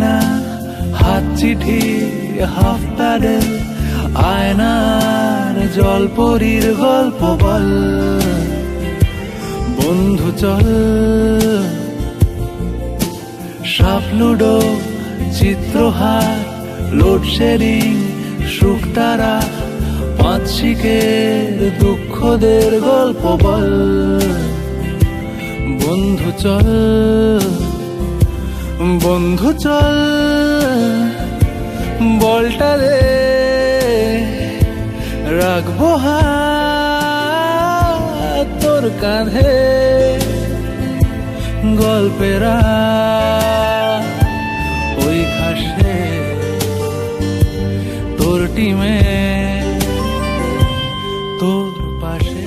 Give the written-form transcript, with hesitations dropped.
না হাত চিঠি হাফ প্যাডেল আয়নার জলপরীর গল্প বল বন্ধু চল সাপ লুডো চিত্রহার লোডশেডিং শুকতারা পাঁচ শিকের দুঃখদের গল্প বল বন্ধু চল বন্ধু চল বলটা দে রাখবো হাত তোর কাঁধে গল্পেরা ওই ঘাসে তোর টিমে তোর পাশে।